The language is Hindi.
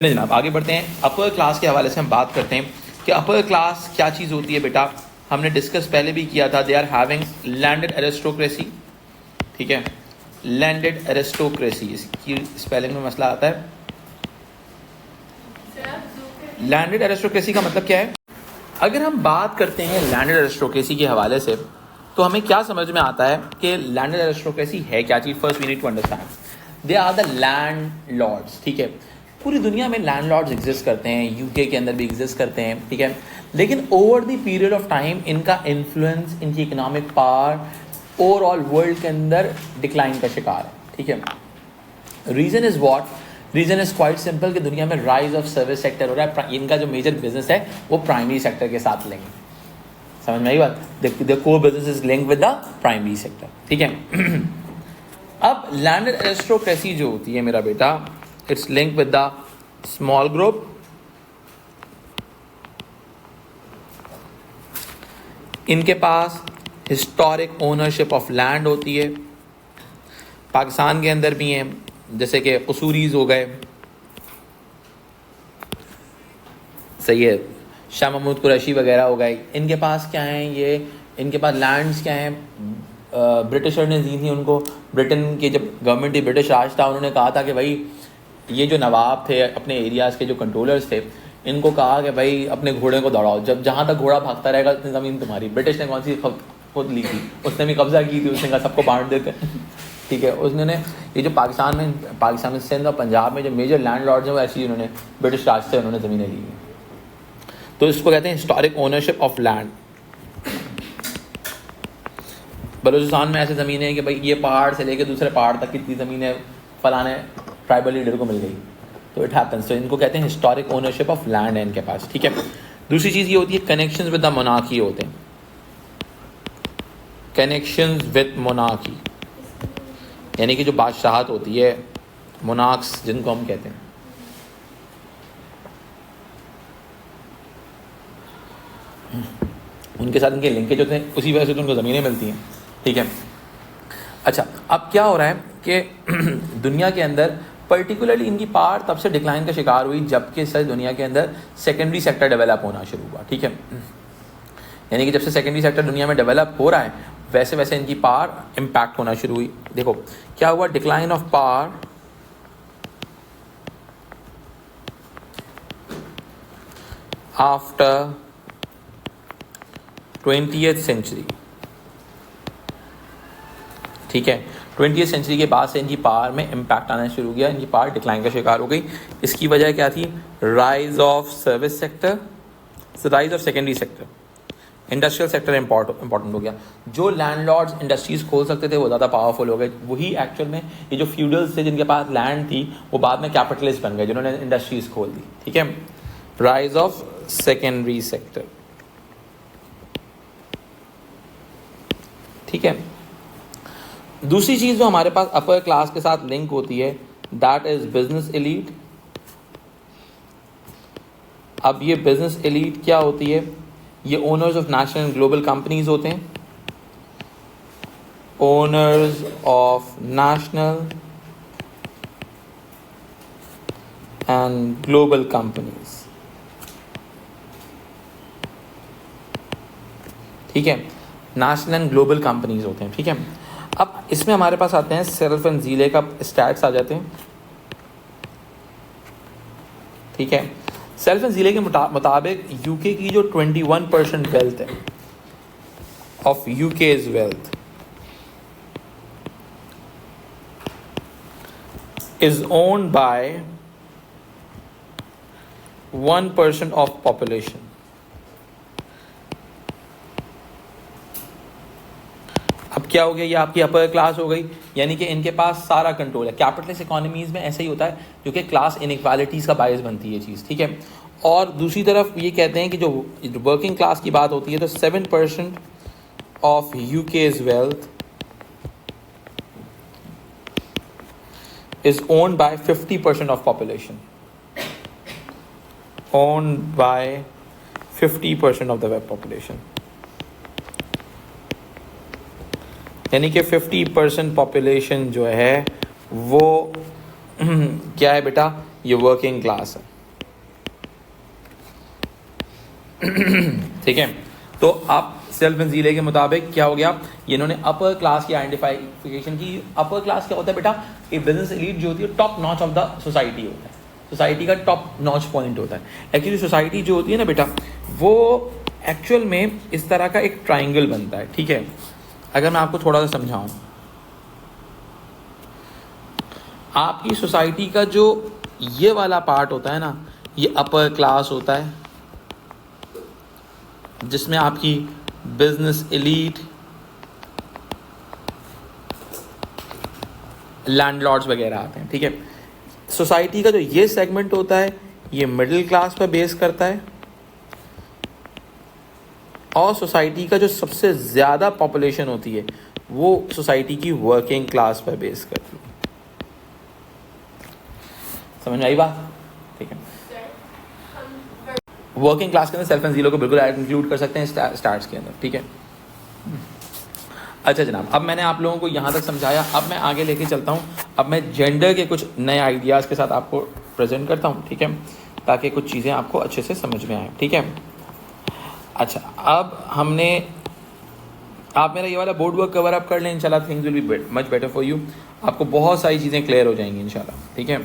नहीं जनाब, आगे बढ़ते हैं। अपर क्लास के हवाले से हम बात करते हैं कि अपर क्लास क्या चीज़ होती है। बेटा हमने डिस्कस पहले भी किया था, they are having landed aristocracy. ठीक है, लैंडेड एरिस्टोक्रेसी, इसकी स्पेलिंग में मसला आता है। लैंडेड एरिस्टोक्रेसी का मतलब क्या है? अगर हम बात करते हैं लैंडेड एरिस्टोक्रेसी के हवाले से तो हमें क्या समझ में आता है कि लैंडेड एरिस्टोक्रेसी है क्या चीज़। First we need to understand they are the landlords. ठीक है, पूरी दुनिया में लैंड लॉर्ड्स एग्जिस्ट करते हैं, यूके के अंदर भी एग्जिस्ट करते हैं। ठीक है, लेकिन over the period of time इनका इन्फ्लुएंस, इनकी इकोनॉमिक पावर ओवरऑल वर्ल्ड के अंदर डिक्लाइन का शिकार है। ठीक है, reason is what? Reason is quite simple कि दुनिया में राइज ऑफ सर्विस सेक्टर हो रहा है। इनका जो मेजर बिजनेस है वो प्राइमरी सेक्टर के साथ लिंक। समझ में आई बात? The core business is link with the primary sector. ठीक है अब लैंडेड एरिस्टोक्रेसी जो होती है मेरा बेटा, it's link with the small group, इनके पास हिस्टोरिक ओनरशिप ऑफ लैंड होती है। पाकिस्तान के अंदर भी हैं, जैसे कि कसूरीज हो गए, सही है, शाह महमूद कुरैशी वगैरह हो गए। इनके पास क्या है, ये इनके पास लैंड्स क्या हैं, ब्रिटिशर ने दी थी उनको। ब्रिटेन की जब गवर्नमेंट थी, ब्रिटिश राज था, उन्होंने कहा था कि भाई ये जो नवाब थे, अपने एरियाज़ के जो कंट्रोलर्स थे, इनको कहा कि भाई अपने घोड़े को दौड़ाओ, जब जहाँ तक घोड़ा भागता रहेगा उतनी ज़मीन तुम्हारी। ब्रिटिश ने कौन सी खुद ली थी, उसने भी कब्जा की थी, उसने कहा सबको बांट देते। ठीक है, उसने ये जो पाकिस्तान में सिंध और पंजाब में जो मेजर लैंड लॉर्ड्स हैं वो ऐसी उन्होंने ब्रिटिश राज से उन्होंने ज़मीनें ली हैं। तो इसको कहते हैं historic ownership of land. Balochistan में ऐसी ज़मीनें हैं कि भाई ये पहाड़ से लेकर दूसरे पहाड़ तक कितनी ज़मीनें फलाने ट्राइबल लीडर को मिल गई। तो इट हैपेंस। तो इनको कहते हैं हिस्टोरिक ओनरशिप ऑफ लैंड है इनके पास। ठीक है, दूसरी चीज़ ये होती है कनेक्शंस विद द मोनार्की होते हैं। कनेक्शंस विद मोनार्की यानी कि जो बादशाहत होती है, मोनार्क्स जिनको हम कहते हैं, उनके साथ इनके लिंकेज होते हैं, उसी वजह से तो उनको ज़मीनें मिलती हैं। ठीक है, अच्छा अब क्या हो रहा है कि दुनिया के अंदर पर्टिकुलरली इनकी पावर तब से डिक्लाइन का शिकार हुई जबकि सर दुनिया के अंदर सेकेंडरी सेक्टर डेवलप होना शुरू हुआ। ठीक है, यानी कि जब से सेकेंडरी सेक्टर दुनिया में डेवलप हो रहा है वैसे वैसे इनकी पावर इम्पैक्ट होना शुरू हुई। देखो क्या हुआ, decline of power after 20th century. ठीक है, 20th सेंचुरी के बाद से इनकी पावर में इम्पैक्ट आना शुरू किया, इनकी पावर डिक्लाइन का शिकार हो गई। इसकी वजह क्या थी? Rise of service sector, rise of secondary sector, industrial sector important हो गया। जो लैंडलॉर्ड्स इंडस्ट्रीज खोल सकते थे वो ज़्यादा पावरफुल हो गए। वही एक्चुअल में ये जो फ्यूडल्स थे जिनके पास लैंड थी वो बाद में कैपिटलिस्ट बन गए जिन्होंने इंडस्ट्रीज खोल दी। ठीक है, राइज ऑफ सेकेंडरी सेक्टर। ठीक है, दूसरी चीज़ जो हमारे पास अपर क्लास के साथ लिंक होती है दैट इज बिजनेस एलीट। अब ये बिजनेस एलीट क्या होती है? ये owners of national and global companies होते हैं। Owners of national and global companies. ठीक है, नेशनल एंड ग्लोबल कंपनीज होते हैं। ठीक है, अब इसमें हमारे पास आते हैं सेल्फ एंड जीले का स्टैट्स आ जाते हैं। ठीक है, सेल्फ एंड जीले के मुताबिक यूके की जो 21% वेल्थ है of UK's wealth is owned by 1% of population. अब क्या हो गया, ये आपकी अपर क्लास हो गई, यानी कि इनके पास सारा कंट्रोल है। कैपिटलिस्ट इकोनॉमीज में ऐसा ही होता है जो कि क्लास इनइक्वालिटीज़ का बायस बनती है चीज़। ठीक है, और दूसरी तरफ ये कहते हैं कि जो वर्किंग क्लास की बात होती है तो 7% of UK's wealth is owned by 50% of population. Owned by 50% of the web population, यानी कि 50% पॉपुलेशन जो है वो क्या है बेटा, ये वर्किंग क्लास है। ठीक है, तो आप सेल्फ एंड जीले के मुताबिक क्या हो गया, ये इन्होंने अपर क्लास की आइडेंटिफिकेशन की। अपर क्लास क्या होता है बेटा, एक बिजनेस एलीट जो होती है top notch of the society होता है, सोसाइटी का टॉप नॉच पॉइंट होता है। एक्चुअली सोसाइटी जो होती है ना बेटा, वो एक्चुअल में इस तरह का एक ट्राइंगल बनता है। ठीक है, अगर मैं आपको थोड़ा सा समझाऊं, आपकी सोसाइटी का जो ये वाला पार्ट होता है ना, ये अपर क्लास होता है, जिसमें आपकी बिजनेस एलीट, लैंडलॉर्ड्स वगैरह आते हैं। ठीक है, सोसाइटी का जो ये सेगमेंट होता है ये मिडिल क्लास पर बेस करता है, और सोसाइटी का जो सबसे ज़्यादा पॉपुलेशन होती है वो सोसाइटी की वर्किंग क्लास पर बेस करती है। समझ में आई बात? ठीक है, वर्किंग क्लास के अंदर सेल्फ एंड जीरो को बिल्कुल इंक्लूड कर सकते हैं स्टार्स के अंदर। ठीक है, अच्छा जनाब, अब मैंने आप लोगों को यहाँ तक समझाया, अब मैं आगे लेके चलता हूँ। अब मैं जेंडर के कुछ नए आइडियाज़ के साथ आपको प्रेजेंट करता हूँ। ठीक है, ताकि कुछ चीज़ें आपको अच्छे से समझ में आए। ठीक है, अच्छा, अब हमने, आप मेरा ये वाला बोर्ड वर्क कवर अप कर लें, इंशाल्लाह things will be much better for you. आपको बहुत सारी चीज़ें क्लियर हो जाएंगी इंशाल्लाह। ठीक है।